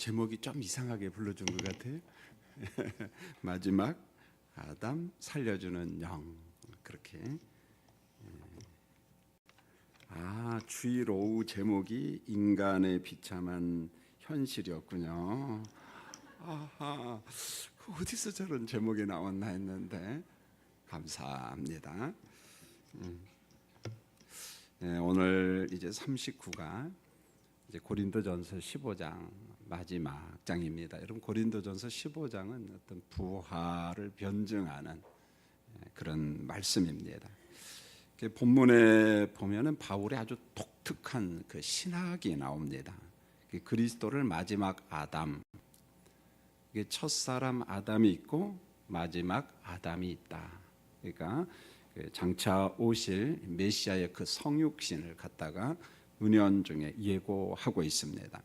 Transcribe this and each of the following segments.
제목이 좀 이상하게 불러준 것 같아요. 마지막 아담 살려주는 영. 그렇게. 주일 오후 제목이 인간의 비참한 현실이었군요. 어디서 저런 제목이 나왔나 했는데 감사합니다. 오늘 이제 39가 이제 고린도전서 15장 마지막 장입니다. 여러분, 고린도전서 15장은 어떤 부활을 변증하는 그런 말씀입니다. 본문에 보면은 바울의 아주 독특한 그 신학이 나옵니다. 그리스도를 마지막 아담, 첫사람 아담이 있고 마지막 아담이 있다. 그러니까 장차 오실 메시아의 그 성육신을 갖다가 은연중에 예고하고 있습니다.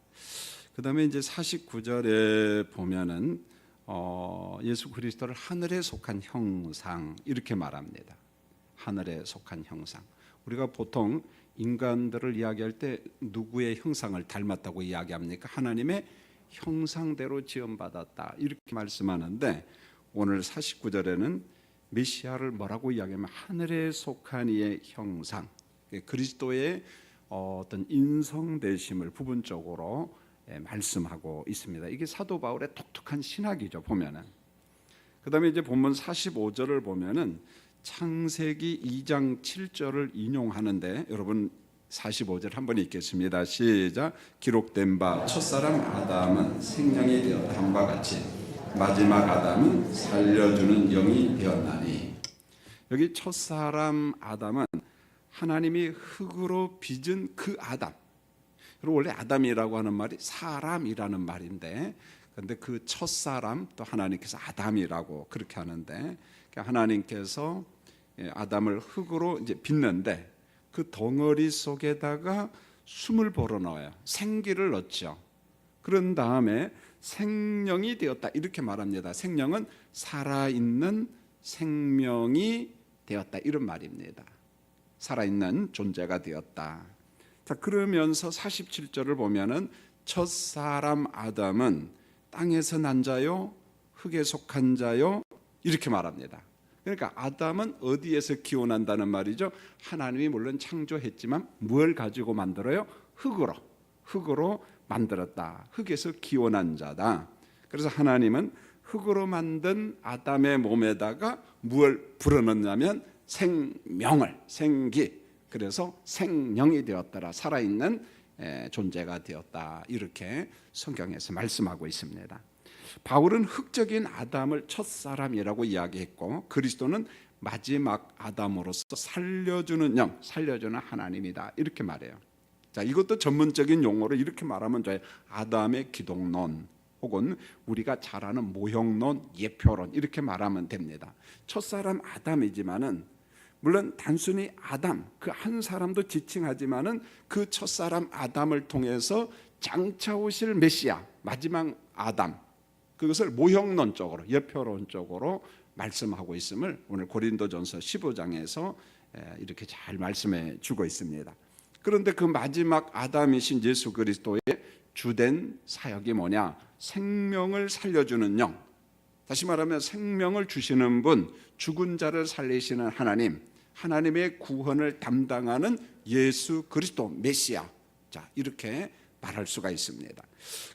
그 다음에 이제 49절에 보면은 예수 그리스도를 하늘에 속한 형상 이렇게 말합니다. 하늘에 속한 형상. 우리가 보통 인간들을 이야기할 때 누구의 형상을 닮았다고 이야기합니까? 하나님의 형상대로 지음받았다 이렇게 말씀하는데, 오늘 49절에는 메시아를 뭐라고 이야기하면 하늘에 속한 이의 형상, 그리스도의 어떤 인성되심을 부분적으로 말씀하고 있습니다. 이게 사도 바울의 독특한 신학이죠, 보면은. 그 다음에 이제 본문 45절을 보면은 창세기 2장 7절을 인용하는데, 여러분 45절 한번 읽겠습니다. 시작. 기록된 바 첫사람 아담은 생명이 되었다 함과 같이 마지막 아담은 살려주는 영이 되었나니. 여기 첫사람 아담은 하나님이 흙으로 빚은 그 아담. 그리고 원래 아담이라고 하는 말이 사람이라는 말인데, 그런데 그 첫사람 또 하나님께서 아담이라고 그렇게 하는데, 하나님께서 아담을 흙으로 이제 빚는데 그 덩어리 속에다가 숨을 불어넣어요. 생기를 넣죠. 그런 다음에 생명이 되었다 이렇게 말합니다. 생명은 살아있는 생명이 되었다 이런 말입니다. 살아있는 존재가 되었다. 자, 그러면서 47절을 보면은 첫사람 아담은 땅에서 난 자요 흙에 속한 자요 이렇게 말합니다. 그러니까 아담은 어디에서 기원한다는 말이죠? 하나님이 물론 창조했지만 뭘 가지고 만들어요? 흙으로 만들었다. 흙에서 기원한 자다. 그래서 하나님은 흙으로 만든 아담의 몸에다가 무엇을 불어넣냐면 생기. 그래서 생명이 되었더라. 살아있는 존재가 되었다. 이렇게 성경에서 말씀하고 있습니다. 바울은 흙적인 아담을 첫사람이라고 이야기했고, 그리스도는 마지막 아담으로서 살려주는 영, 살려주는 하나님이다 이렇게 말해요. 자, 이것도 전문적인 용어로 이렇게 말하면 돼요. 아담의 기독론 혹은 우리가 잘 아는 모형론, 예표론 이렇게 말하면 됩니다. 첫사람 아담이지만은 물론 단순히 아담 그 한 사람도 지칭하지만은 그 첫사람 아담을 통해서 장차 오실 메시아 마지막 아담, 그것을 모형론적으로 예표론적으로 말씀하고 있음을 오늘 고린도전서 15장에서 이렇게 잘 말씀해 주고 있습니다. 그런데 그 마지막 아담이신 예수 그리스도의 주된 사역이 뭐냐? 생명을 살려주는 영. 다시 말하면 생명을 주시는 분, 죽은 자를 살리시는 하나님, 하나님의 구원을 담당하는 예수 그리스도 메시아. 자, 이렇게 말할 수가 있습니다.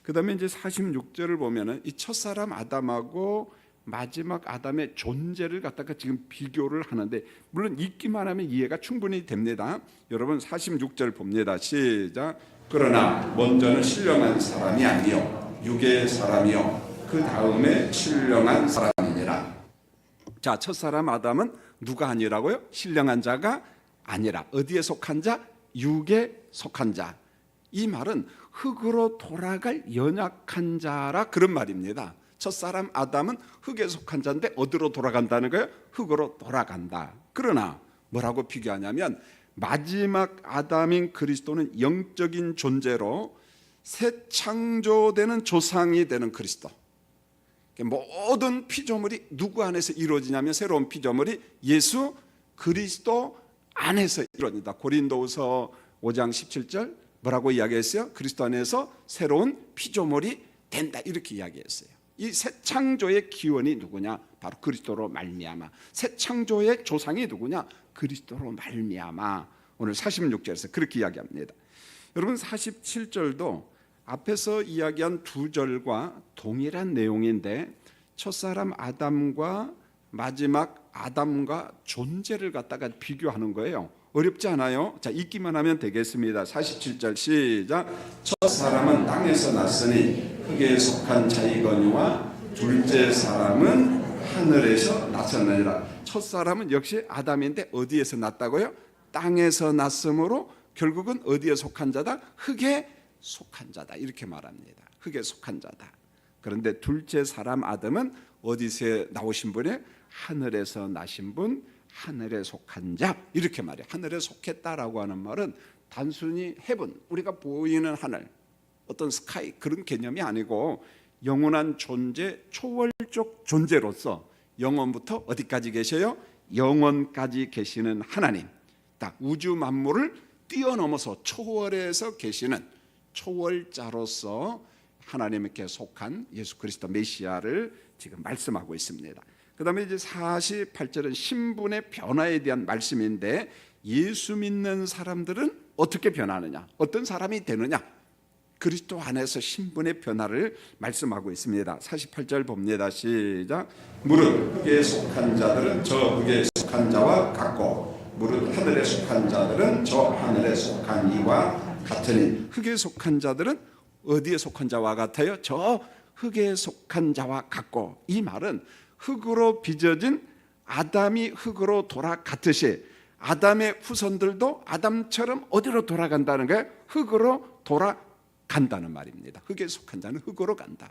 그 다음에 이제 46절을 보면은 이 첫사람 아담하고 마지막 아담의 존재를 갖다가 지금 비교를 하는데, 물론 읽기만 하면 이해가 충분히 됩니다. 여러분 46절 봅니다. 시작. 그러나 먼저는 신령한 사람이 아니요 육의 사람이요 그 다음에 신령한 사람이니라. 자, 첫사람 아담은 누가 아니라고요? 신령한 자가 아니라 어디에 속한 자? 육에 속한 자. 이 말은 흙으로 돌아갈 연약한 자라 그런 말입니다. 첫사람 아담은 흙에 속한 자인데 어디로 돌아간다는 거예요? 흙으로 돌아간다. 그러나 뭐라고 비교하냐면 마지막 아담인 그리스도는 영적인 존재로 새 창조되는 조상이 되는 그리스도. 모든 피조물이 누구 안에서 이루어지냐면 새로운 피조물이 예수 그리스도 안에서 이루어진다. 고린도후서 5장 17절 뭐라고 이야기했어요? 그리스도 안에서 새로운 피조물이 된다 이렇게 이야기했어요. 이 새 창조의 기원이 누구냐? 바로 그리스도로 말미암아. 새 창조의 조상이 누구냐? 그리스도로 말미암아. 오늘 46절에서 그렇게 이야기합니다. 여러분 47절도 앞에서 이야기한 두 절과 동일한 내용인데 첫사람 아담과 마지막 아담과 존재를 갖다가 비교하는 거예요. 어렵지 않아요? 자, 읽기만 하면 되겠습니다. 47절 시작. 첫사람은 땅에서 났으니 흙에 속한 자이거니와 둘째 사람은 하늘에서 났었느니라. 첫사람은 역시 아담인데 어디에서 났다고요? 땅에서 났으므로 결국은 어디에 속한 자다? 흙에 속한 자다 이렇게 말합니다. 흙에 속한 자다. 그런데 둘째 사람 아담은 어디서 나오신 분이에요? 하늘에서 나신 분, 하늘에 속한 자 이렇게 말해요. 하늘에 속했다라고 하는 말은 단순히 헤븐, 우리가 보이는 하늘, 어떤 스카이 그런 개념이 아니고 영원한 존재, 초월적 존재로서 영원부터 어디까지 계셔요? 영원까지 계시는 하나님, 딱 우주 만물을 뛰어넘어서 초월해서 계시는 초월자로서 하나님께 속한 예수 그리스도 메시아를 지금 말씀하고 있습니다. 그 다음에 이제 48절은 신분의 변화에 대한 말씀인데 예수 믿는 사람들은 어떻게 변하느냐, 어떤 사람이 되느냐, 그리스도 안에서 신분의 변화를 말씀하고 있습니다. 48절 봅니다. 시작. 무릇 흙에 속한 자들은 저 흙에 속한 자와 같고 무릇 하늘에 속한 자들은 저 하늘에 속한 이와 같으니. 흙에 속한 자들은 어디에 속한 자와 같아요? 저 흙에 속한 자와 같고. 이 말은 흙으로 빚어진 아담이 흙으로 돌아갔듯이 아담의 후손들도 아담처럼 어디로 돌아간다는 거예요? 흙으로 돌아간다는 말입니다. 흙에 속한 자는 흙으로 간다.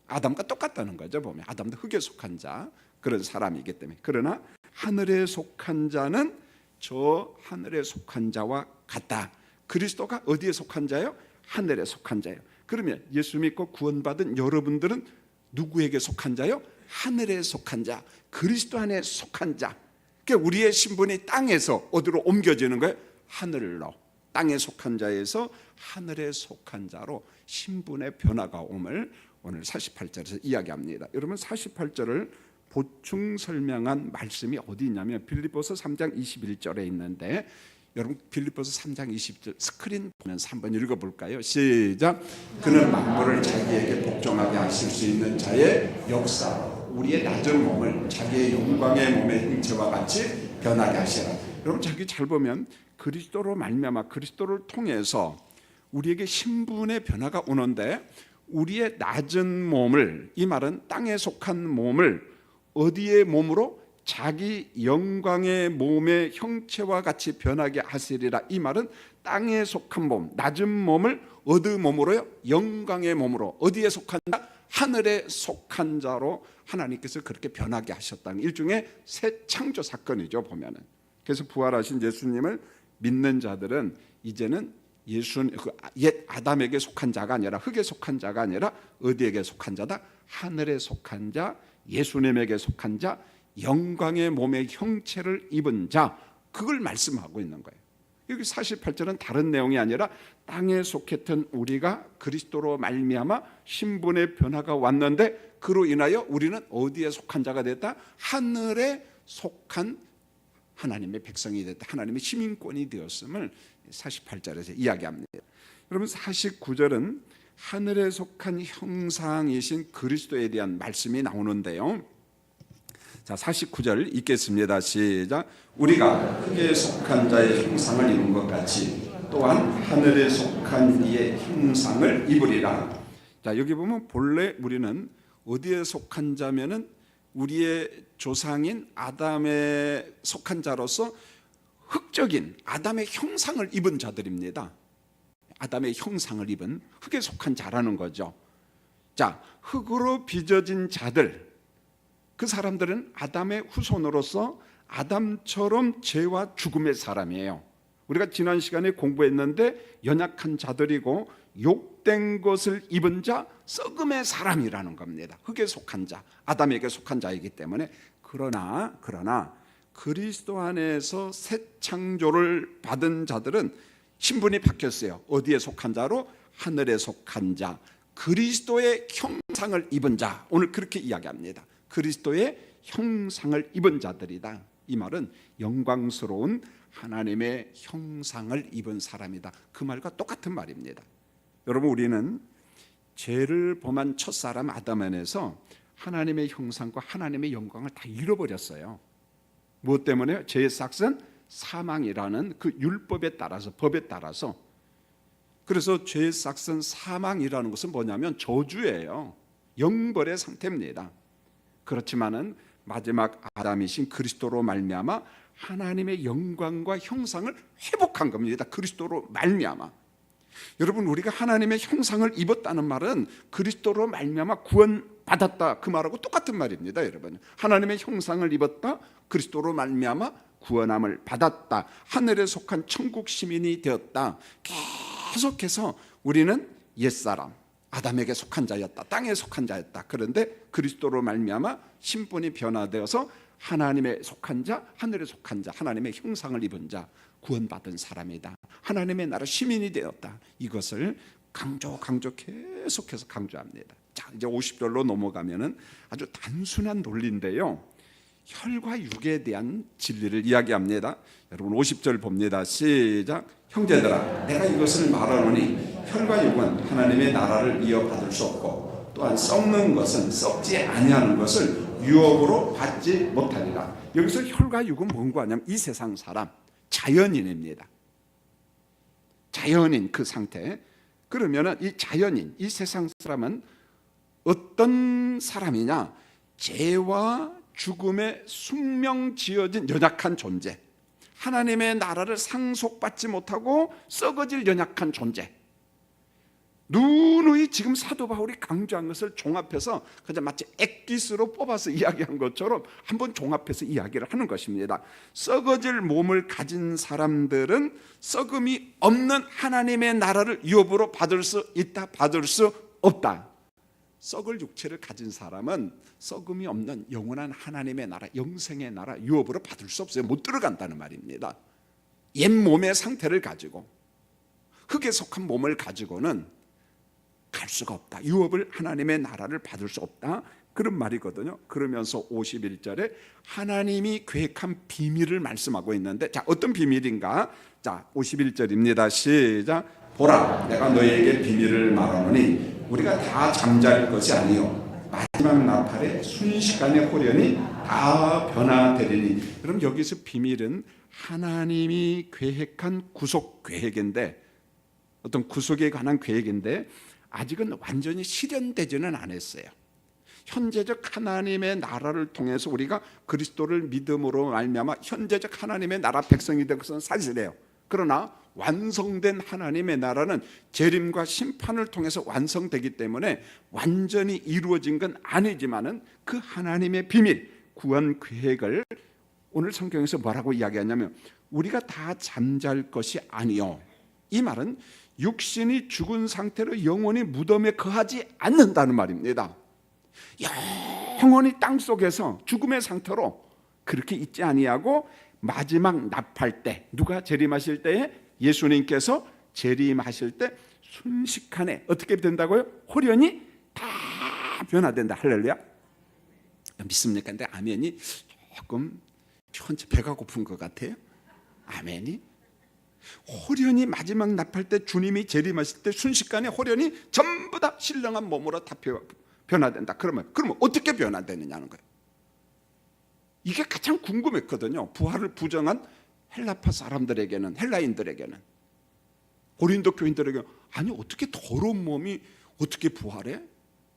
아담과 똑같다는 거죠. 보면 아담도 흙에 속한 자, 그런 사람이기 때문에. 그러나 하늘에 속한 자는 저 하늘에 속한 자와 같다. 그리스도가 어디에 속한 자예요? 하늘에 속한 자예요. 그러면 예수 믿고 구원받은 여러분들은 누구에게 속한 자요? 하늘에 속한 자, 그리스도 안에 속한 자. 그러니까 우리의 신분이 땅에서 어디로 옮겨지는 거예요? 하늘로. 땅에 속한 자에서 하늘에 속한 자로 신분의 변화가 옴을 오늘 48절에서 이야기합니다. 여러분 48절을 보충 설명한 말씀이 어디 있냐면 빌립보서 3장 21절에 있는데, 여러분 빌립보서 3장 20절 스크린 보면서 한번 읽어볼까요? 시작. 그는 만물을 자기에게 복종하게 하실 수 있는 자의 역사로 우리의 낮은 몸을 자기의 영광의 몸의 형체와 같이 변하게 하시라. 여러분 저기 잘 보면 그리스도로 말미암아 그리스도를 통해서 우리에게 신분의 변화가 오는데, 우리의 낮은 몸을, 이 말은 땅에 속한 몸을 어디의 몸으로? 자기 영광의 몸의 형체와 같이 변하게 하시리라. 이 말은 땅에 속한 몸, 낮은 몸을 어디 몸으로요? 영광의 몸으로. 어디에 속한 자? 하늘에 속한 자로 하나님께서 그렇게 변하게 하셨다는 일종의 새 창조 사건이죠, 보면은. 그래서 부활하신 예수님을 믿는 자들은 이제는 옛 아담에게 속한 자가 아니라, 흙에 속한 자가 아니라 어디에게 속한 자다? 하늘에 속한 자, 예수님에게 속한 자, 영광의 몸의 형체를 입은 자, 그걸 말씀하고 있는 거예요. 여기 48절은 다른 내용이 아니라 땅에 속했던 우리가 그리스도로 말미암아 신분의 변화가 왔는데 그로 인하여 우리는 어디에 속한 자가 됐다? 하늘에 속한 하나님의 백성이 됐다. 하나님의 시민권이 되었음을 48절에서 이야기합니다. 여러분 49절은 하늘에 속한 형상이신 그리스도에 대한 말씀이 나오는데요. 자, 49절 읽겠습니다. 시작. 우리가 흙에 속한 자의 형상을 입은 것 같이 또한 하늘에 속한 이의 형상을 입으리라. 자, 여기 보면 본래 우리는 어디에 속한 자면은 우리의 조상인 아담에 속한 자로서 흙적인 아담의 형상을 입은 자들입니다. 아담의 형상을 입은 흙에 속한 자라는 거죠. 자, 흙으로 빚어진 자들, 그 사람들은 아담의 후손으로서 아담처럼 죄와 죽음의 사람이에요. 우리가 지난 시간에 공부했는데 연약한 자들이고 욕된 것을 입은 자, 썩음의 사람이라는 겁니다. 흙에 속한 자, 아담에게 속한 자이기 때문에. 그러나 그리스도 안에서 새 창조를 받은 자들은 신분이 바뀌었어요. 어디에 속한 자로? 하늘에 속한 자, 그리스도의 형상을 입은 자, 오늘 그렇게 이야기합니다. 그리스도의 형상을 입은 자들이다. 이 말은 영광스러운 하나님의 형상을 입은 사람이다. 그 말과 똑같은 말입니다. 여러분, 우리는 죄를 범한 첫사람 아담 안에서 하나님의 형상과 하나님의 영광을 다 잃어버렸어요. 무엇 때문에요? 죄의 삭은 사망이라는 그 율법에 따라서, 법에 따라서. 그래서 죄의 삭은 사망이라는 것은 뭐냐면 저주예요. 영벌의 상태입니다. 그렇지만은 마지막 아담이신 그리스도로 말미암아 하나님의 영광과 형상을 회복한 겁니다. 그리스도로 말미암아. 여러분, 우리가 하나님의 형상을 입었다는 말은 그리스도로 말미암아 구원받았다, 그 말하고 똑같은 말입니다. 여러분, 하나님의 형상을 입었다, 그리스도로 말미암아 구원함을 받았다, 하늘에 속한 천국 시민이 되었다. 계속해서 우리는 옛사람 아담에게 속한 자였다, 땅에 속한 자였다. 그런데 그리스도로 말미암아 신분이 변화되어서 하나님에 속한 자, 하늘에 속한 자, 하나님의 형상을 입은 자, 구원받은 사람이다, 하나님의 나라 시민이 되었다. 이것을 강조 계속해서 강조합니다. 자, 이제 50절로 넘어가면은 아주 단순한 논리인데요, 혈과 육에 대한 진리를 이야기합니다. 여러분 50절 봅니다. 시작. 형제들아, 내가 이것을 말하노니 혈과 육은 하나님의 나라를 이어받을 수 없고 또한 썩는 것은 썩지 아니하는 것을 유업으로 받지 못하리라. 여기서 혈과 육은 뭔가 하냐면 이 세상 사람, 자연인입니다. 자연인 그 상태. 그러면 이 자연인, 이 세상 사람은 어떤 사람이냐? 죄와 죽음에 숙명지어진 연약한 존재, 하나님의 나라를 상속받지 못하고 썩어질 연약한 존재. 누누이 지금 사도 바울이 강조한 것을 종합해서 그냥 마치 액기스로 뽑아서 이야기한 것처럼 한번 종합해서 이야기를 하는 것입니다. 썩어질 몸을 가진 사람들은 썩음이 없는 하나님의 나라를 유업으로 받을 수 있다, 받을 수 없다. 썩을 육체를 가진 사람은 썩음이 없는 영원한 하나님의 나라, 영생의 나라 유업으로 받을 수 없어요. 못 들어간다는 말입니다. 옛 몸의 상태를 가지고, 흙에 속한 몸을 가지고는 갈 수가 없다. 유업을, 하나님의 나라를 받을 수 없다, 그런 말이거든요. 그러면서 51절에 하나님이 계획한 비밀을 말씀하고 있는데, 자, 어떤 비밀인가? 자, 51절입니다. 시작. 보라, 내가 너희에게 비밀을 말하노니 우리가 다 잠잘 것이 아니요 마지막 나팔에 순식간에 호련히 다 변화되리니. 그럼 여기서 비밀은 하나님이 계획한 구속 계획인데, 어떤 구속에 관한 계획인데 아직은 완전히 실현되지는 않았어요. 현재적 하나님의 나라를 통해서 우리가 그리스도를 믿음으로 말미암아 현재적 하나님의 나라 백성이 된 것은 사실이에요. 그러나 완성된 하나님의 나라는 재림과 심판을 통해서 완성되기 때문에 완전히 이루어진 건 아니지만은 그 하나님의 비밀, 구원 계획을 오늘 성경에서 뭐라고 이야기하냐면 우리가 다 잠잘 것이 아니요. 이 말은 육신이 죽은 상태로 영원히 무덤에 거하지 않는다는 말입니다. 영원히 땅 속에서 죽음의 상태로 그렇게 있지 아니하고 마지막 납할 때, 누가 재림하실 때에 예수님께서 재림하실 때 순식간에 어떻게 된다고요? 호련히 다 변화된다. 할렐루야. 믿습니까? 근데 아멘이 조금 현재 배가 고픈 것 같아요. 아멘이. 호련히 마지막 납할 때, 주님이 재림하실 때 순식간에 호련히 전부 다 신령한 몸으로 다 변화된다. 그러면 어떻게 변화되느냐는 거예요. 이게 가장 궁금했거든요. 부활을 부정한 헬라파 사람들에게는, 헬라인들에게는, 고린도 교인들에게, 아니 어떻게 더러운 몸이 어떻게 부활해?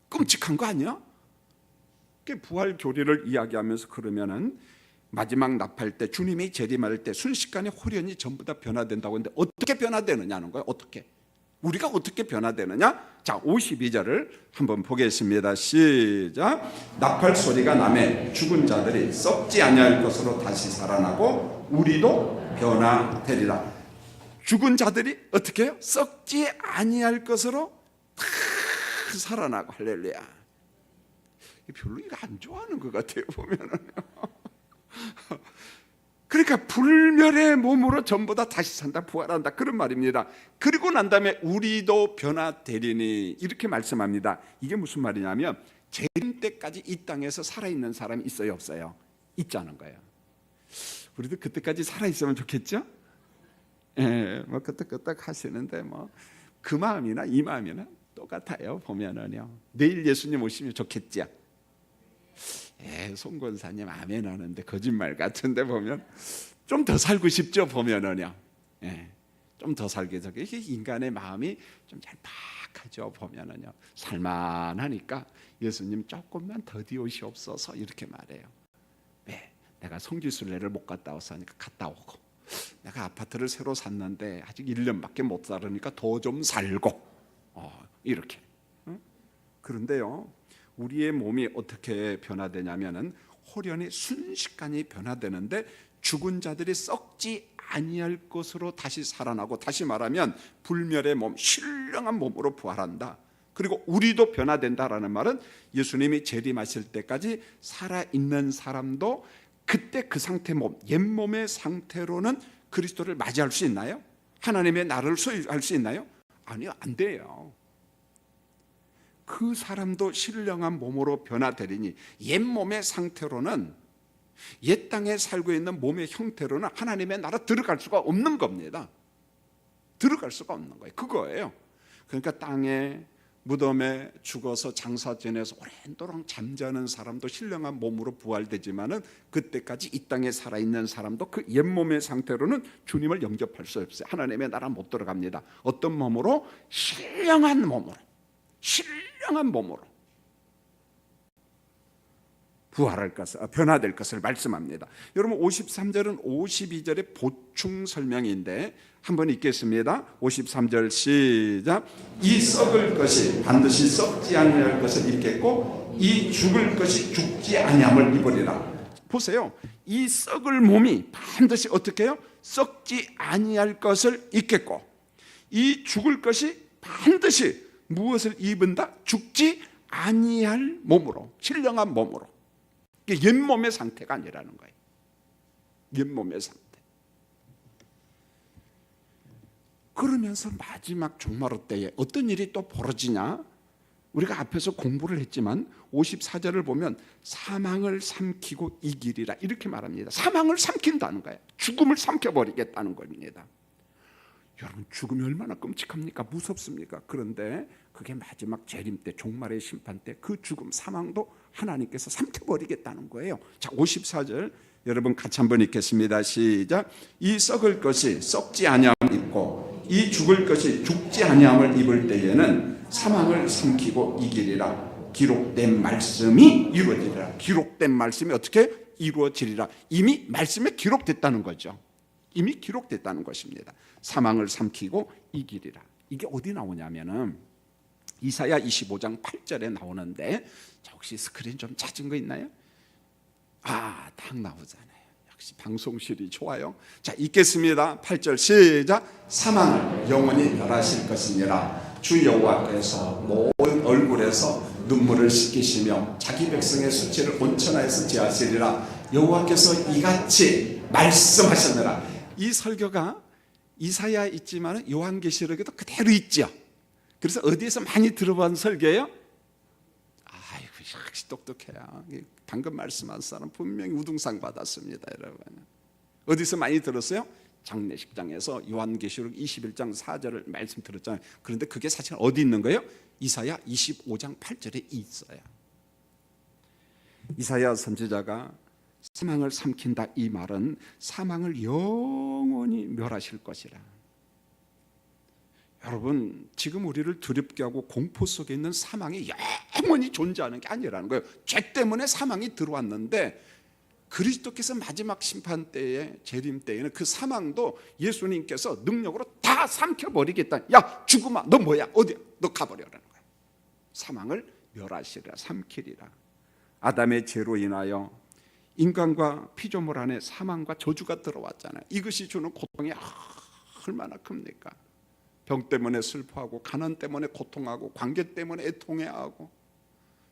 끔찍한 거 아니야? 부활 교리를 이야기하면서 그러면은 마지막 납할 때, 주님이 재림할 때 순식간에 호련히 전부 다 변화된다고 하는데 어떻게 변화되느냐는 거예요. 어떻게? 우리가 어떻게 변화되느냐? 자, 52절을 한번 보겠습니다. 시작. 나팔 소리가 나매 죽은 자들이 썩지 아니할 것으로 다시 살아나고 우리도 변화되리라. 죽은 자들이 어떻게 해요? 썩지 아니할 것으로 다 살아나고. 할렐루야. 별로 이거 안 좋아하는 것 같아요, 보면은. 그러니까 불멸의 몸으로 전부 다 다시 산다, 부활한다, 그런 말입니다. 그리고 난 다음에 우리도 변화되리니 이렇게 말씀합니다. 이게 무슨 말이냐면 재림 때까지 이 땅에서 살아있는 사람이 있어요, 없어요? 있자는 거예요. 우리도 그때까지 살아있으면 좋겠죠? 예, 뭐 끄떡끄떡 하시는데 뭐 그 마음이나 이 마음이나 똑같아요. 보면은요, 내일 예수님 오시면 좋겠죠? 예, 송 권사님 아멘 하는데 거짓말 같은데 보면 좀 더 살고 싶죠, 보면은요. 예, 좀 더 살게 되게 이게 인간의 마음이 좀 얄팍하죠, 보면은요. 살만하니까 예수님 조금만 더디 오시옵소서 이렇게 말해요. 왜? 내가 성지순례를 못 갔다 왔으니까 갔다 오고, 내가 아파트를 새로 샀는데 아직 1년밖에 못 살으니까 더 좀 살고, 이렇게. 그런데요, 우리의 몸이 어떻게 변화되냐면은 홀연히 순식간에 변화되는데 죽은 자들이 썩지 아니할 것으로 다시 살아나고, 다시 말하면 불멸의 몸, 신령한 몸으로 부활한다. 그리고 우리도 변화된다라는 말은 예수님이 재림하실 때까지 살아있는 사람도 그때 그 상태 몸, 옛 몸의 상태로는 그리스도를 맞이할 수 있나요? 하나님의 나라를 소유할 수 있나요? 아니요, 안 돼요. 그 사람도 신령한 몸으로 변화되리니 옛 몸의 상태로는, 옛 땅에 살고 있는 몸의 형태로는 하나님의 나라 들어갈 수가 없는 겁니다. 들어갈 수가 없는 거예요. 그거예요. 그러니까 땅에 무덤에 죽어서 장사 지내서 오랜도록 잠자는 사람도 신령한 몸으로 부활되지만은 그때까지 이 땅에 살아있는 사람도 그 옛 몸의 상태로는 주님을 영접할 수 없어요. 하나님의 나라 못 들어갑니다. 어떤 몸으로? 신령한 몸으로, 신령한 몸으로 부활할 것을, 변화될 것을 말씀합니다. 여러분 53절은 52절의 보충 설명인데 한번 읽겠습니다. 53절 시작. 이 썩을 것이 반드시 썩지 아니할 것을 입겠고 이 죽을 것이 죽지 아니함을 입으리라. 보세요. 이 썩을 몸이 반드시 어떻게 해요? 썩지 아니할 것을 입겠고, 이 죽을 것이 반드시 무엇을 입은다? 죽지 아니할 몸으로, 신령한 몸으로. 이게 옛몸의 상태가 아니라는 거예요. 옛몸의 상태. 그러면서 마지막 종말의 때에 어떤 일이 또 벌어지냐? 우리가 앞에서 공부를 했지만 54절을 보면 사망을 삼키고 이기리라 이렇게 말합니다. 사망을 삼킨다는 거예요. 죽음을 삼켜버리겠다는 겁니다. 여러분, 죽음이 얼마나 끔찍합니까? 무섭습니까? 그런데 그게 마지막 재림 때, 종말의 심판 때 그 죽음, 사망도 하나님께서 삼켜버리겠다는 거예요. 자, 54절 여러분 같이 한번 읽겠습니다. 시작. 이 썩을 것이 썩지 아니함을 입고 이 죽을 것이 죽지 아니함을 입을 때에는 사망을 삼키고 이기리라. 기록된 말씀이 이루어지리라. 기록된 말씀이 어떻게 이루어지리라. 이미 말씀에 기록됐다는 거죠. 이미 기록됐다는 것입니다. 사망을 삼키고 이기리라. 이게 어디 나오냐면은 이사야 25장 8절에 나오는데, 자, 혹시 스크린 좀 찾은 거 있나요? 딱 나오잖아요. 역시 방송실이 좋아요. 자, 읽겠습니다. 8절 시작. 사망을 영원히 멸하실 것이니라. 주 여호와께서 모든 얼굴에서 눈물을 씻기시며 자기 백성의 수치를 온천하에서 제하시리라. 여호와께서 이같이 말씀하셨느라. 이 설교가 이사야 있지만 요한계시록에도 그대로 있죠. 그래서 어디에서 많이 들어본 설교예요? 아이고, 역시 똑똑해요. 방금 말씀한 사람 분명히 우등상 받았습니다, 여러분. 어디서 많이 들었어요? 장례식장에서 요한계시록 21장 4절을 말씀 들었잖아요. 그런데 그게 사실 어디 있는 거예요? 이사야 25장 8절에 있어요. 이사야 선지자가 사망을 삼킨다, 이 말은 사망을 영원히 멸하실 것이라. 여러분, 지금 우리를 두렵게 하고 공포 속에 있는 사망이 영원히 존재하는 게 아니라는 거예요. 죄 때문에 사망이 들어왔는데 그리스도께서 마지막 심판 때에, 재림 때에는 그 사망도 예수님께서 능력으로 다 삼켜버리겠다. 야, 죽음아, 너 뭐야? 어디야? 너 가버려라는 거예요. 사망을 멸하시리라, 삼키리라. 아담의 죄로 인하여 인간과 피조물 안에 사망과 저주가 들어왔잖아요. 이것이 주는 고통이 얼마나 큽니까? 병 때문에 슬퍼하고, 가난 때문에 고통하고, 관계 때문에 애통해하고.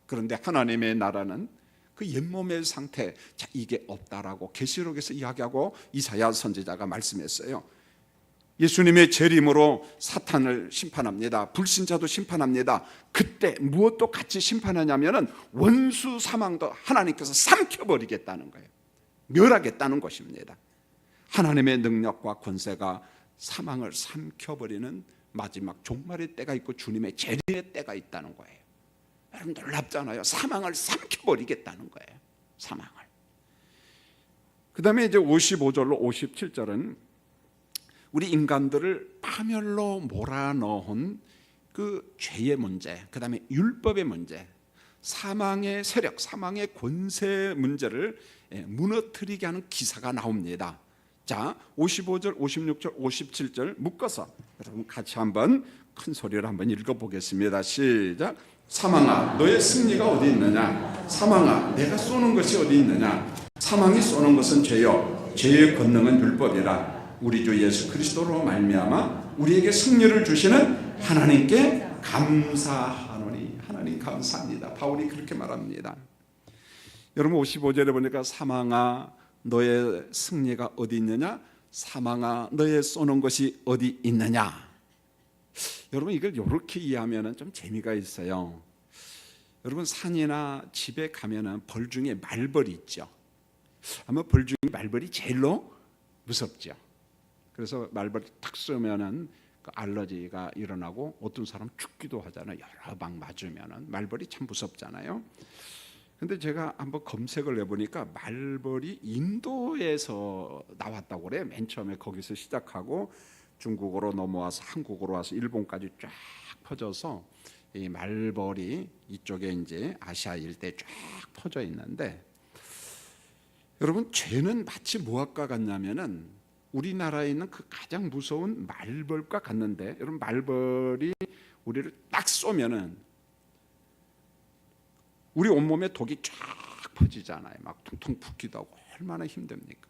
그런데 하나님의 나라는 그 옛몸의 상태, 자, 이게 없다라고 계시록에서 이야기하고 이사야 선지자가 말씀했어요. 예수님의 재림으로 사탄을 심판합니다. 불신자도 심판합니다. 그때 무엇도 같이 심판하냐면은 원수 사망도 하나님께서 삼켜버리겠다는 거예요. 멸하겠다는 것입니다. 하나님의 능력과 권세가 사망을 삼켜버리는 마지막 종말의 때가 있고 주님의 재림의 때가 있다는 거예요. 여러분 놀랍잖아요. 사망을 삼켜버리겠다는 거예요. 사망을. 그 다음에 이제 55절로 57절은 우리 인간들을 파멸로 몰아넣은 그 죄의 문제, 그 다음에 율법의 문제, 사망의 세력, 사망의 권세 문제를 무너뜨리게 하는 기사가 나옵니다. 자, 55절, 56절, 57절 묶어서 여러분 같이 한번 큰 소리로 한번 읽어보겠습니다. 시작. 사망아, 너의 승리가 어디 있느냐? 사망아, 내가 쏘는 것이 어디 있느냐? 사망이 쏘는 것은 죄요, 죄의 권능은 율법이라. 우리 주 예수 그리스도로 말미암아 우리에게 승리를 주시는 하나님께 감사하노니. 하나님 감사합니다. 바울이 그렇게 말합니다. 여러분 55절에 보니까 사망아 너의 승리가 어디 있느냐? 사망아 너의 쏘는 것이 어디 있느냐? 여러분 이걸 이렇게 이해하면 좀 재미가 있어요. 여러분 산이나 집에 가면은 벌 중에 말벌이 있죠. 아마 벌 중에 말벌이 제일로 무섭죠. 그래서 말벌이 탁 쏘면은 그 알러지가 일어나고 어떤 사람 죽기도 하잖아요. 여러 방 맞으면은 말벌이 참 무섭잖아요. 근데 제가 한번 검색을 해보니까 말벌이 인도에서 나왔다고 그래요. 맨 처음에 거기서 시작하고 중국으로 넘어와서 한국으로 와서 일본까지 쫙 퍼져서 이 말벌이 이쪽에 이제 아시아 일대에 쫙 퍼져 있는데, 여러분 죄는 마치 무엇과 같냐면은 우리나라에 있는 그 가장 무서운 말벌과 같는데, 여러분 말벌이 우리를 딱 쏘면은 우리 온몸에 독이 쫙 퍼지잖아요. 막 퉁퉁 붓기도 하고 얼마나 힘듭니까?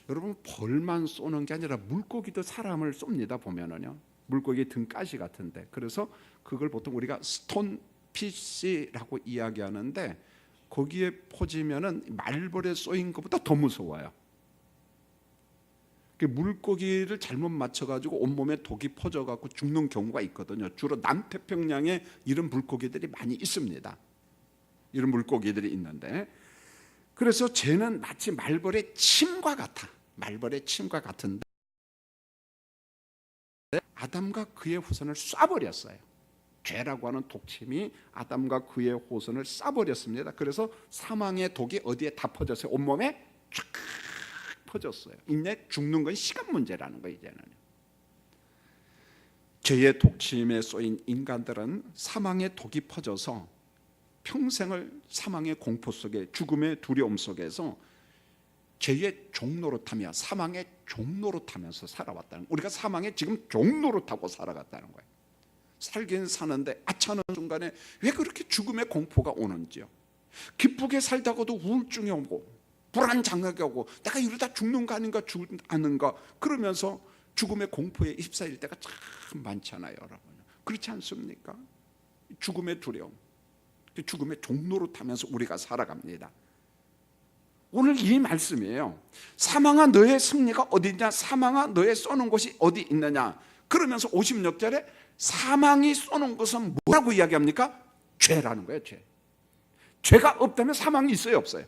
여러분 벌만 쏘는 게 아니라 물고기도 사람을 쏩니다. 보면은요, 물고기 등가시 같은데, 그래서 그걸 보통 우리가 스톤피쉬라고 이야기하는데 거기에 퍼지면은 말벌에 쏘인 것보다 더 무서워요. 물고기를 잘못 맞춰가지고 온몸에 독이 퍼져갖고 죽는 경우가 있거든요. 주로 남태평양에 이런 물고기들이 많이 있습니다. 이런 물고기들이 있는데, 그래서 쟤는 마치 말벌의 침과 같아. 말벌의 침과 같은데 아담과 그의 후손을 쏴버렸어요. 죄라고 하는 독침이 아담과 그의 후손을 쏴버렸습니다. 그래서 사망의 독이 어디에 다 퍼졌어요? 온몸에 쫙 퍼졌어요. 이제 죽는 건 시간 문제라는 거예요. 이제는 죄의 독침에 쏘인 인간들은 사망의 독이 퍼져서 평생을 사망의 공포 속에, 죽음의 두려움 속에서 죄의 종노릇하며 사망의 종노릇하면서 살아왔다는 거예요. 우리가 사망의 지금 종노릇하고 살아갔다는 거예요. 살긴 사는데 아차하는 순간에 왜 그렇게 죽음의 공포가 오는지요. 기쁘게 살다가도 우울증이 오고 불안장애가 오고 내가 이러다 죽는 거 아닌가, 죽지 않는가, 그러면서 죽음의 공포에 휩싸일 때가 참 많잖아요. 여러분 그렇지 않습니까? 죽음의 두려움, 죽음의 종로로 타면서 우리가 살아갑니다. 오늘 이 말씀이에요. 사망아 너의 승리가 어디 있냐? 사망아 너의 쏘는 곳이 어디 있느냐? 그러면서 56절에 사망이 쏘는 것은 뭐라고 이야기합니까? 죄라는 거예요. 죄. 죄가 없다면 사망이 있어요, 없어요?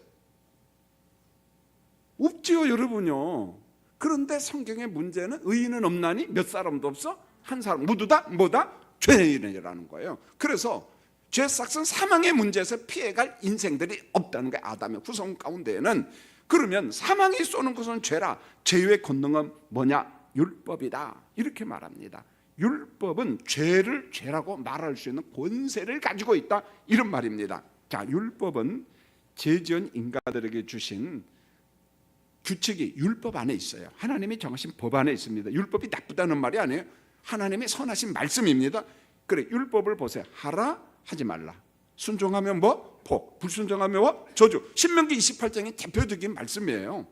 없지요, 여러분요. 그런데 성경의 문제는 의인은 없나니 몇 사람도 없어? 한 사람. 모두 다 뭐다? 죄인이라는 거예요. 그래서 죄 싹은 사망의 문제에서 피해갈 인생들이 없다는 거예요. 아담의 후손 가운데에는. 그러면 사망이 쏘는 것은 죄라. 죄의 권능은 뭐냐? 율법이다. 이렇게 말합니다. 율법은 죄를 죄라고 말할 수 있는 권세를 가지고 있다, 이런 말입니다. 자, 율법은 죄지은 인간들에게 주신 규칙이 율법 안에 있어요. 하나님이 정하신 법 안에 있습니다. 율법이 나쁘다는 말이 아니에요. 하나님의 선하신 말씀입니다. 그래, 율법을 보세요. 하라, 하지 말라. 순종하면 뭐? 복. 불순종하면 뭐? 저주. 신명기 28장의 대표적인 말씀이에요.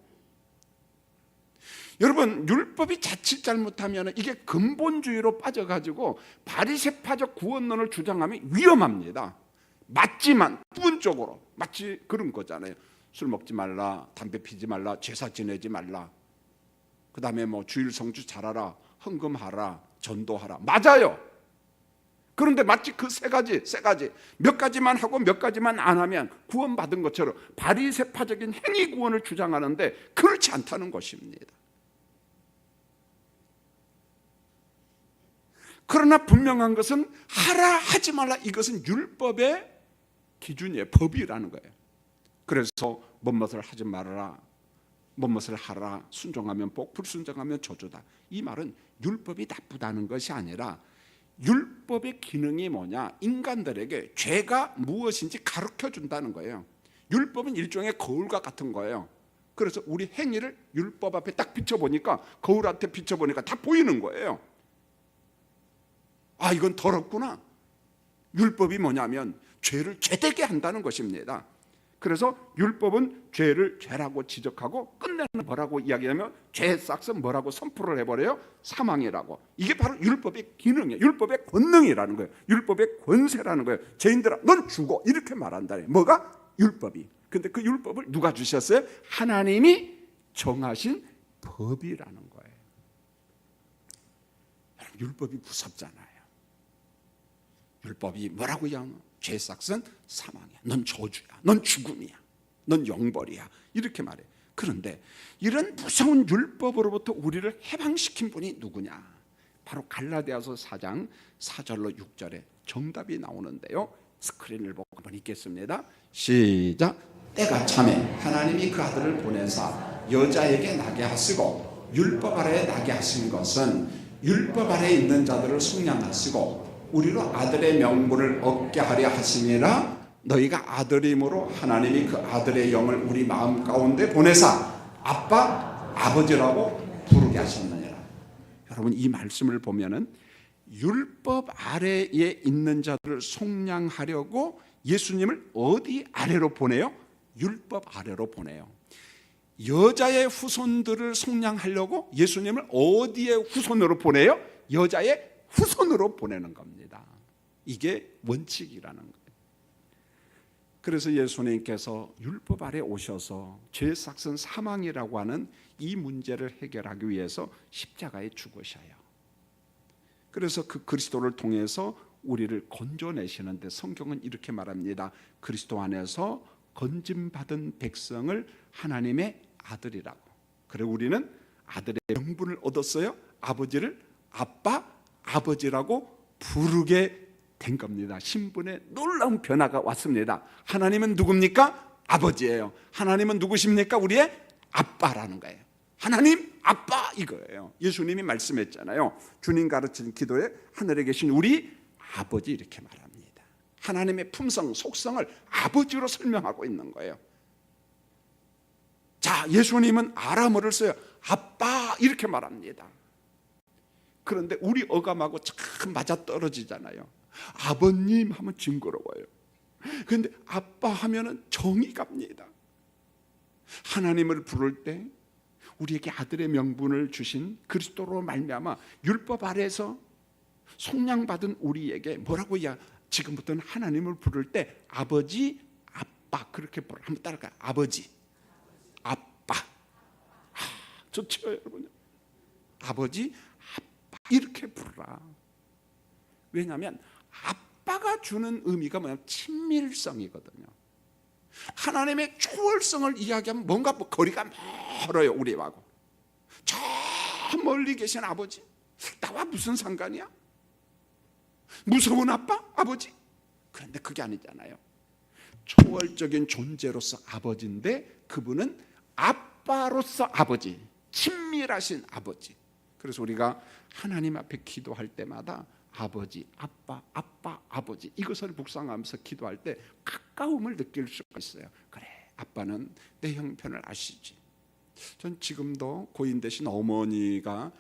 여러분 율법이 자칫 잘못하면 이게 근본주의로 빠져가지고 바리새파적 구원론을 주장하면 위험합니다. 맞지만 부분적으로 마치 그런 거잖아요. 술 먹지 말라, 담배 피지 말라, 제사 지내지 말라, 그 다음에 뭐 주일 성주 잘하라, 헌금하라, 전도하라. 맞아요. 그런데 마치 그 세 가지 몇 가지만 하고 몇 가지만 안 하면 구원받은 것처럼 바리새파적인 행위 구원을 주장하는데 그렇지 않다는 것입니다. 그러나 분명한 것은 하라 하지 말라, 이것은 율법의 기준이에요. 법이라는 거예요. 그래서 뭔것을 하지 말아라, 뭔것을 하라, 순종하면 복, 불순종하면 저주다. 이 말은 율법이 나쁘다는 것이 아니라 율법의 기능이 뭐냐, 인간들에게 죄가 무엇인지 가르쳐 준다는 거예요. 율법은 일종의 거울과 같은 거예요. 그래서 우리 행위를 율법 앞에 딱 비춰보니까, 거울 앞에 비춰보니까 다 보이는 거예요. 아, 이건 더럽구나. 율법이 뭐냐면 죄를 죄되게 한다는 것입니다. 그래서 율법은 죄를 죄라고 지적하고 끝내는 뭐라고 이야기하면 죄의 싹은 뭐라고 선포를 해버려요? 사망이라고. 이게 바로 율법의 기능이에요. 율법의 권능이라는 거예요. 율법의 권세라는 거예요. 죄인들아 넌 죽어, 이렇게 말한다. 뭐가? 율법이. 근데 그 율법을 누가 주셨어요? 하나님이 정하신 법이라는 거예요. 율법이 무섭잖아요. 율법이 뭐라고 하면 죄의 싹은 사망이야, 넌 저주야, 넌 죽음이야, 넌 영벌이야, 이렇게 말해. 그런데 이런 무서운 율법으로부터 우리를 해방시킨 분이 누구냐? 바로 갈라디아서 4장 4절로 6절에 정답이 나오는데요. 스크린을 보고 한번 읽겠습니다. 시작. 때가 차매 하나님이 그 아들을 보내사 여자에게 나게 하시고 율법 아래에 나게 하신 것은 율법 아래에 있는 자들을 속량하시고 우리로 아들의 명분을 얻게 하려 하심이라. 너희가 아들임으로 하나님이 그 아들의 영을 우리 마음 가운데 보내사 아빠, 아버지라고 부르게 하셨느니라. 여러분, 이 말씀을 보면은 율법 아래에 있는 자들을 속량하려고 예수님을 어디 아래로 보내요? 율법 아래로 보내요. 여자의 후손들을 속량하려고 예수님을 어디에 후손으로 보내요? 여자의 후손으로 보내는 겁니다. 이게 원칙이라는 거예요. 그래서 예수님께서 율법 아래 오셔서 죄의 삭은 사망이라고 하는 이 문제를 해결하기 위해서 십자가에 죽으셔요. 그래서 그 그리스도를 통해서 우리를 건져내시는데 성경은 이렇게 말합니다. 그리스도 안에서 건짐받은 백성을 하나님의 아들이라고. 그리고 우리는 아들의 명분을 얻었어요. 아버지를 아빠, 아버지라고 부르게 된 겁니다. 신분의 놀라운 변화가 왔습니다. 하나님은 누굽니까? 아버지예요. 하나님은 누구십니까? 우리의 아빠라는 거예요. 하나님 아빠, 이거예요. 예수님이 말씀했잖아요. 주님 가르치는 기도에 하늘에 계신 우리 아버지, 이렇게 말합니다. 하나님의 품성, 속성을 아버지로 설명하고 있는 거예요. 자, 예수님은 아람어를 써요. 아빠, 이렇게 말합니다. 그런데 우리 어감하고 참 맞아떨어지잖아요. 아버님 하면 징그러워요. 그런데 아빠 하면은 정이 갑니다. 하나님을 부를 때 우리에게 아들의 명분을 주신 그리스도로 말미암아 율법 아래에서 속량받은 우리에게 뭐라고 해야, 지금부터는 하나님을 부를 때 아버지, 아빠, 그렇게 부르. 한번 따라가요. 아버지, 아빠. 좋죠, 여러분. 아버지, 아빠, 이렇게 부르라. 왜냐하면 아빠가 주는 의미가 뭐냐면 친밀성이거든요. 하나님의 초월성을 이야기하면 뭔가 거리가 멀어요, 우리하고. 저 멀리 계신 아버지, 나와 무슨 상관이야? 무서운 아빠, 아버지? 그런데 그게 아니잖아요. 초월적인 존재로서 아버지인데 그분은 아빠로서 아버지, 친밀하신 아버지. 그래서 우리가 하나님 앞에 기도할 때마다 아버지, 아빠, 아빠, 아버지, 이것을 묵상하면서 기도할 때 가까움을 느낄 수가 있어요. 그래, 아빠는 내 형편을 아시지. 전 지금도 고인 되신 어머니가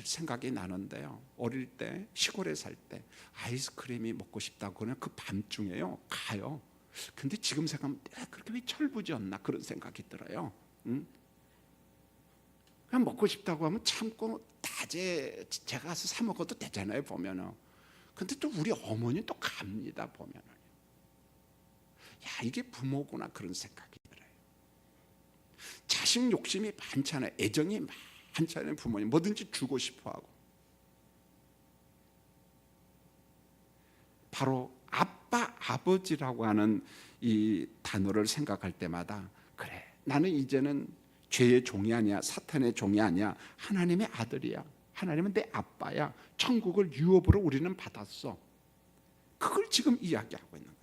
생각이 나는데요. 어릴 때 시골에 살 때 아이스크림이 먹고 싶다고 그냥 그 밤중에요 가요. 근데 지금 생각하면 그렇게 왜 철부지였나 그런 생각이 들어요. 그냥 먹고 싶다고 하면 참고 다제 제가 가서 사 먹어도 되잖아요, 보면은. 근데 또 우리 어머니 또 갑니다, 보면은. 이게 부모구나 그런 생각이 들어요. 자식 욕심이 많잖아요. 애정이 많잖아요. 부모님 뭐든지 주고 싶어하고. 바로 아빠, 아버지라고 하는 이 단어를 생각할 때마다 그래, 나는 이제는 죄의 종이 아니야, 사탄의 종이 아니야, 하나님의 아들이야, 하나님은 내 아빠야, 천국을 유업으로 우리는 받았어. 그걸 지금 이야기하고 있는 거예요.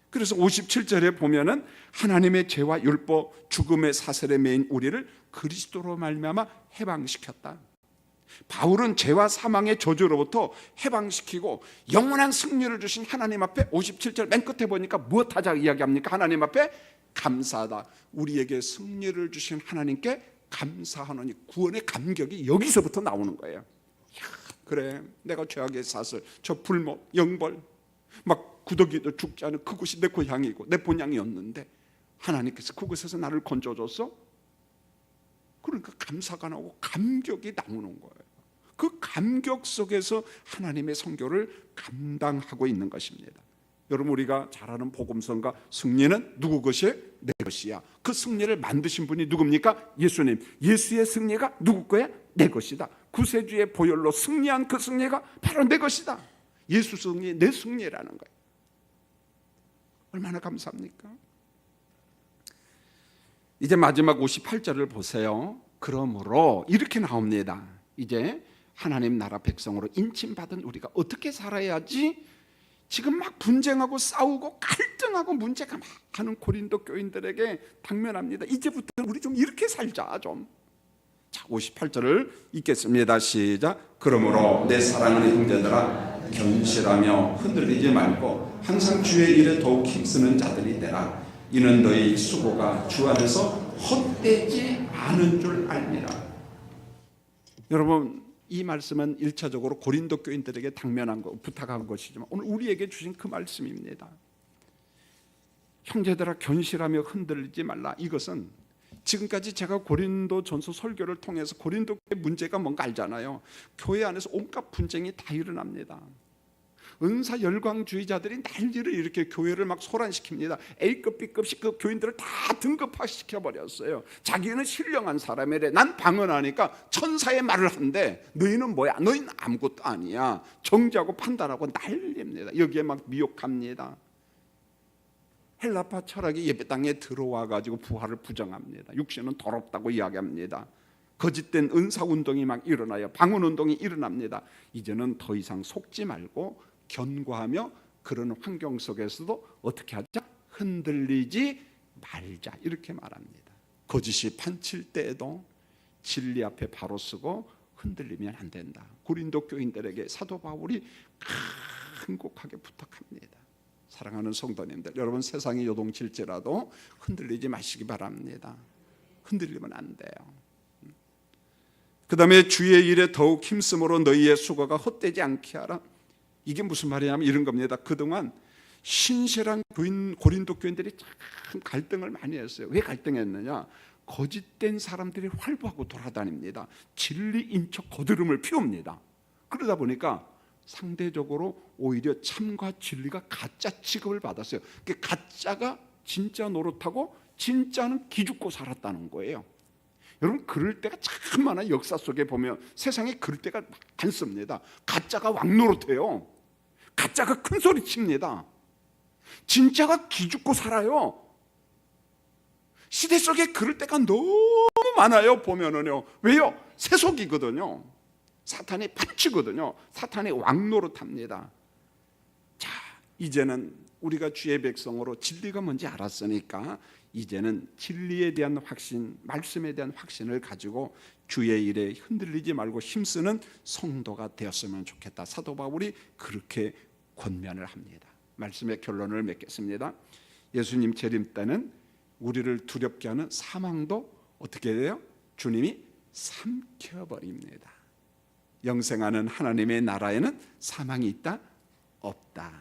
그래서 57절에 보면은 하나님의 죄와 율법, 죽음의 사슬에 매인 우리를 그리스도로 말미암아 해방시켰다. 바울은 죄와 사망의 저주로부터 해방시키고 영원한 승리를 주신 하나님 앞에 57절 맨 끝에 보니까 무엇하자 이야기합니까? 하나님 앞에 감사하다. 우리에게 승리를 주신 하나님께 감사하노니, 구원의 감격이 여기서부터 나오는 거예요. 그래, 내가 죄악의 사슬, 저 불법, 영벌, 막 구더기도 죽지 않은 그곳이 내 고향이고 내 본향이었는데 하나님께서 그곳에서 나를 건져줬어. 그러니까 감사가 나오고 감격이 나오는 거예요. 그 감격 속에서 하나님의 선교를 감당하고 있는 것입니다. 여러분, 우리가 잘 아는 복음성과 승리는 누구 것이에요? 내 것이야. 그 승리를 만드신 분이 누굽니까? 예수님. 예수의 승리가 누구 거야? 내 것이다. 구세주의 보혈로 승리한 그 승리가 바로 내 것이다. 예수 승리, 내 승리라는 거예요. 얼마나 감사합니까? 이제 마지막 58절을 보세요. 그러므로 이렇게 나옵니다. 이제 하나님 나라 백성으로 인침받은 우리가 어떻게 살아야지, 지금 막 분쟁하고 싸우고 갈등하고 문제가 많은 고린도 교인들에게 당면합니다. 이제부터 우리 좀 이렇게 살자 좀. 자, 58절을 읽겠습니다. 시작. 그러므로 내 사랑하는 형제들아, 견실하며 흔들리지 말고 항상 주의 일에 더욱 힘쓰는 자들이 되라. 이는 너희 수고가 주 안에서 헛되지 않은 줄 알미라. 여러분, 이 말씀은 1차적으로 고린도 교인들에게 당면한 거, 부탁한 것이지만 오늘 우리에게 주신 그 말씀입니다. 형제들아, 견실하며 흔들리지 말라. 이것은 지금까지 제가 고린도 전서 설교를 통해서 고린도 교회 문제가 뭔가 알잖아요. 교회 안에서 온갖 분쟁이 다 일어납니다. 은사 열광주의자들이 난리를 이렇게 교회를 막 소란시킵니다. A급, B급씩 그 교인들을 다 등급화시켜버렸어요. 자기는 신령한 사람이래. 난 방언하니까 천사의 말을 한대. 너희는 뭐야? 너희는 아무것도 아니야. 정죄하고 판단하고 난리입니다. 여기에 막 미혹합니다. 헬라파 철학이 예배 땅에 들어와 가지고 부활을 부정합니다. 육신은 더럽다고 이야기합니다. 거짓된 은사운동이 막 일어나요. 방언운동이 일어납니다. 이제는 더 이상 속지 말고 견고하며 그런 환경 속에서도 어떻게 하자? 흔들리지 말자, 이렇게 말합니다. 거짓이 판칠 때에도 진리 앞에 바로 서고 흔들리면 안 된다. 고린도 교인들에게 사도 바울이 간곡하게 부탁합니다. 사랑하는 성도님들, 여러분 세상이 요동칠지라도 흔들리지 마시기 바랍니다. 흔들리면 안 돼요. 그 다음에 주의 일에 더욱 힘쓰므로 너희의 수고가 헛되지 않게 하라. 이게 무슨 말이냐면 이런 겁니다. 그동안 신실한 고린도 교인들이 참 갈등을 많이 했어요. 왜 갈등했느냐? 거짓된 사람들이 활보하고 돌아다닙니다. 진리인 척 거드름을 피웁니다. 그러다 보니까 상대적으로 오히려 참과 진리가 가짜 취급을 받았어요. 가짜가 진짜 노릇하고 진짜는 기죽고 살았다는 거예요. 여러분, 그럴 때가 참 많아요. 역사 속에 보면 세상에 그럴 때가 많습니다. 가짜가 왕노릇해요. 가짜가 큰 소리 칩니다. 진짜가 기죽고 살아요. 시대 속에 그럴 때가 너무 많아요. 보면은요. 왜요? 세속이거든요. 사탄의 밭이거든요. 사탄의 왕노릇합니다. 자, 이제는 우리가 주의 백성으로 진리가 뭔지 알았으니까 이제는 진리에 대한 확신, 말씀에 대한 확신을 가지고 주의 일에 흔들리지 말고 힘쓰는 성도가 되었으면 좋겠다. 사도 바울이 그렇게 권면을 합니다. 말씀의 결론을 맺겠습니다. 예수님 재림 때는 우리를 두렵게 하는 사망도 어떻게 돼요? 주님이 삼켜버립니다. 영생하는 하나님의 나라에는 사망이 있다? 없다.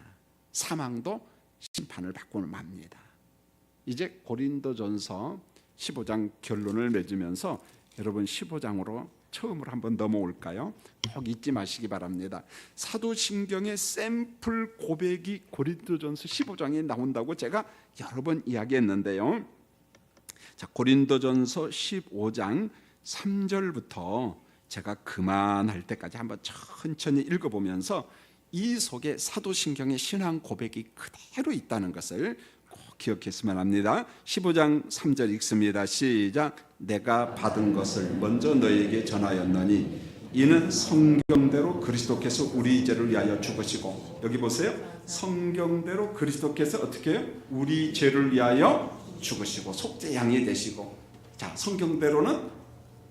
사망도 심판을 받고 맙니다. 이제 고린도전서 15장 결론을 맺으면서 여러분 15장으로 처음으로 한번 넘어올까요? 꼭 잊지 마시기 바랍니다. 사도신경의 샘플 고백이 고린도전서 15장에 나온다고 제가 여러 번 이야기했는데요. 자, 고린도전서 15장 3절부터 제가 그만할 때까지 한번 천천히 읽어보면서 이 속에 사도신경의 신앙 고백이 그대로 있다는 것을 꼭 기억했으면 합니다. 15장 3절 읽습니다. 시작. 내가 받은 것을 먼저 너에게 전하였노니 이는 성경대로 그리스도께서 우리 죄를 위하여 죽으시고, 여기 보세요. 성경대로 그리스도께서 어떻게 해요? 우리 죄를 위하여 죽으시고 속죄양이 되시고. 자, 성경대로는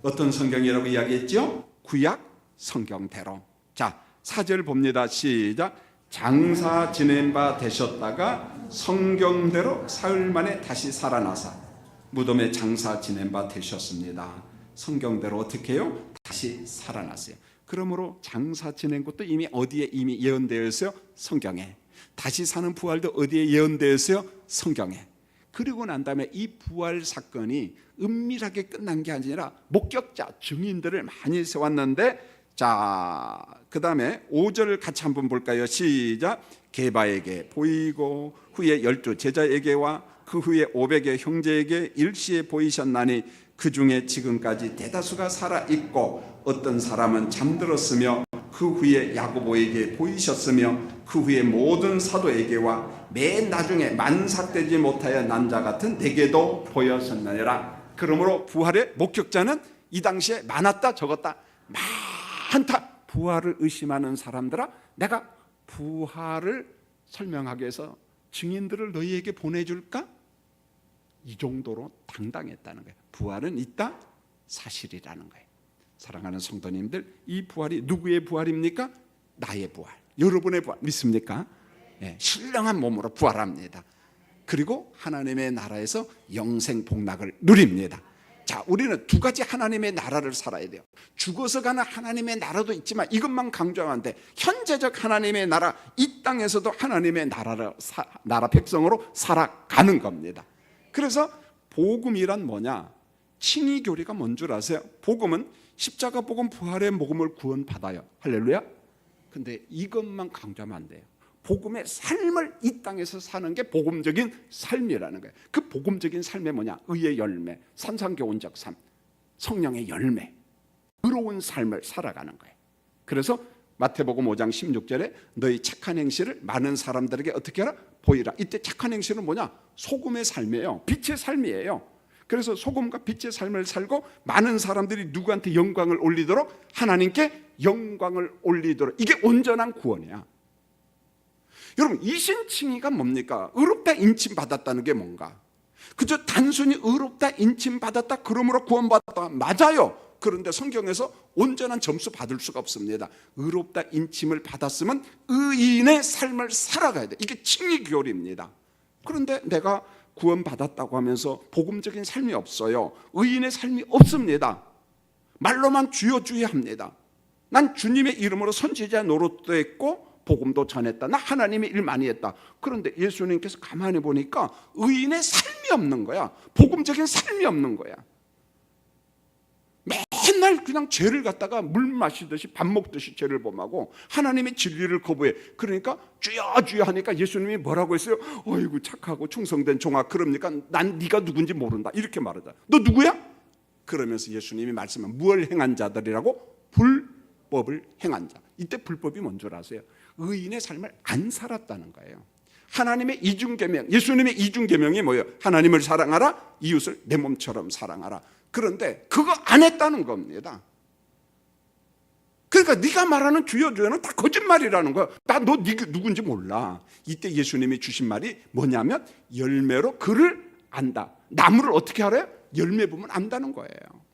어떤 성경이라고 이야기했죠? 구약 성경대로. 자, 4절 봅니다. 시작. 장사 지낸 바 되셨다가 성경대로 사흘 만에 다시 살아나사 무덤에 장사 지낸 바 되셨습니다. 성경대로 어떻게 해요? 다시 살아났어요. 그러므로 장사 지낸 것도 이미 어디에 이미 예언되어 있어요? 성경에. 다시 사는 부활도 어디에 예언되어 있어요? 성경에. 그리고 난 다음에 이 부활 사건이 은밀하게 끝난 게 아니라 목격자, 증인들을 많이 세웠는데, 자, 그 다음에 5절 같이 한번 볼까요? 시작. 게바에게 보이고 후에 12 제자에게와 그 후에 500의 형제에게 일시에 보이셨나니 그 중에 지금까지 대다수가 살아있고 어떤 사람은 잠들었으며 그 후에 야고보에게 보이셨으며 그 후에 모든 사도에게와 맨 나중에 만삭되지 못하여 난 자 같은 내게도 보였었느니라. 그러므로 부활의 목격자는 이 당시에 많았다 적었다? 많다. 부활을 의심하는 사람들아, 내가 부활을 설명하기 위해서 증인들을 너희에게 보내줄까? 이 정도로 당당했다는 거예요. 부활은 있다, 사실이라는 거예요. 사랑하는 성도님들, 이 부활이 누구의 부활입니까? 나의 부활, 여러분의 부활 믿습니까? 네, 신령한 몸으로 부활합니다. 그리고 하나님의 나라에서 영생 복락을 누립니다. 자, 우리는 두 가지 하나님의 나라를 살아야 돼요. 죽어서 가는 하나님의 나라도 있지만 이것만 강조하면 안 돼. 현재적 하나님의 나라, 이 땅에서도 하나님의 나라 백성으로 살아가는 겁니다. 그래서 복음이란 뭐냐? 칭의교리가 뭔 줄 아세요? 복음은 십자가 복음, 부활의 복음을 구원받아요. 할렐루야. 근데 이것만 강조하면 안 돼요. 복음의 삶을 이 땅에서 사는 게 복음적인 삶이라는 거예요. 그 복음적인 삶이 뭐냐? 의의 열매, 산상교훈적 삶, 성령의 열매, 의로운 삶을 살아가는 거예요. 그래서 마태복음 5장 16절에 너희 착한 행실을 많은 사람들에게 어떻게 하라? 보이라. 이때 착한 행실은 뭐냐? 소금의 삶이에요. 빛의 삶이에요. 그래서 소금과 빛의 삶을 살고 많은 사람들이 누구한테 영광을 올리도록? 하나님께 영광을 올리도록. 이게 온전한 구원이야. 여러분, 이신칭의가 뭡니까? 의롭다 인침받았다는 게 뭔가? 그저 단순히 의롭다 인침받았다 그러므로 구원받았다, 맞아요. 그런데 성경에서 온전한 점수 받을 수가 없습니다. 의롭다 인침을 받았으면 의인의 삶을 살아가야 돼. 이게 칭의교리입니다. 그런데 내가 구원받았다고 하면서 복음적인 삶이 없어요. 의인의 삶이 없습니다. 말로만 주여 주여 합니다. 난 주님의 이름으로 선지자 노릇도 했고 복음도 전했다. 나 하나님의 일 많이 했다. 그런데 예수님께서 가만히 보니까 의인의 삶이 없는 거야. 복음적인 삶이 없는 거야. 맨날 그냥 죄를 갖다가 물 마시듯이 밥 먹듯이 죄를 범하고 하나님의 진리를 거부해. 그러니까 주여 주여 하니까 예수님이 뭐라고 했어요? 어이구 착하고 충성된 종아, 그럽니까? 난 네가 누군지 모른다. 이렇게 말하자. 너 누구야? 그러면서 예수님이 말씀한 무엇을 행한 자들이라고? 불법을 행한 자. 이때 불법이 뭔 줄 아세요? 의인의 삶을 안 살았다는 거예요. 하나님의 이중계명, 예수님의 이중계명이 뭐예요? 하나님을 사랑하라, 이웃을 내 몸처럼 사랑하라. 그런데 그거 안 했다는 겁니다. 그러니까 네가 말하는 주여 주여는 다 거짓말이라는 거야. 나 너 누군지 몰라. 이때 예수님이 주신 말이 뭐냐면 열매로 그를 안다. 나무를 어떻게 알아요? 열매 보면 안다는 거예요.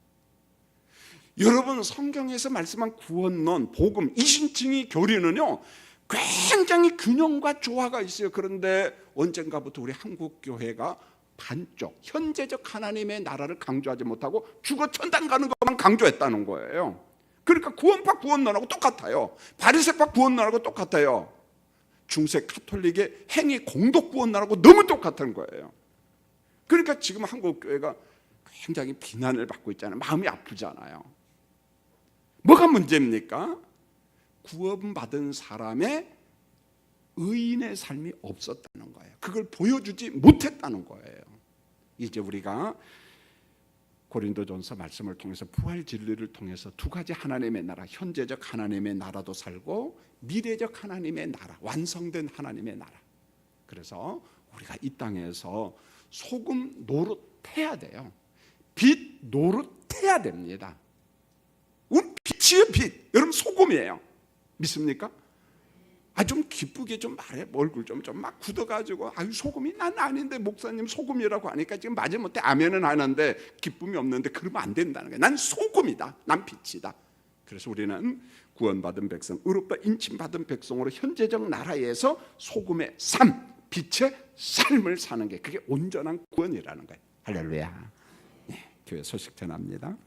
여러분, 성경에서 말씀한 구원론, 복음, 이신칭의 교리는요 굉장히 균형과 조화가 있어요. 그런데 언젠가부터 우리 한국교회가 반쪽, 현재적 하나님의 나라를 강조하지 못하고 죽어 천당 가는 것만 강조했다는 거예요. 그러니까 구원파 구원론하고 똑같아요. 바리새파 구원론하고 똑같아요. 중세 카톨릭의 행위 공덕 구원론하고 너무 똑같은 거예요. 그러니까 지금 한국교회가 굉장히 비난을 받고 있잖아요. 마음이 아프잖아요. 뭐가 문제입니까? 구원받은 사람의 의인의 삶이 없었다는 거예요. 그걸 보여주지 못했다는 거예요. 이제 우리가 고린도전서 말씀을 통해서 부활 진리를 통해서 두 가지 하나님의 나라, 현재적 하나님의 나라도 살고 미래적 하나님의 나라, 완성된 하나님의 나라. 그래서 우리가 이 땅에서 소금 노릇해야 돼요. 빛 노릇해야 됩니다. 우리 빛이에요, 빛. 여러분 소금이에요. 믿습니까? 좀 기쁘게 좀 말해. 얼굴 좀 막 굳어가지고 소금이 난 아닌데 목사님 소금이라고 하니까 지금 마지못해 아멘은 하는데 기쁨이 없는데 그러면 안 된다는 거예요. 난 소금이다. 난 빛이다. 그래서 우리는 구원받은 백성, 의롭다 인침받은 백성으로 현재적 나라에서 소금의 삶, 빛의 삶을 사는 게 그게 온전한 구원이라는 거예요. 할렐루야. 네, 교회 소식 전합니다.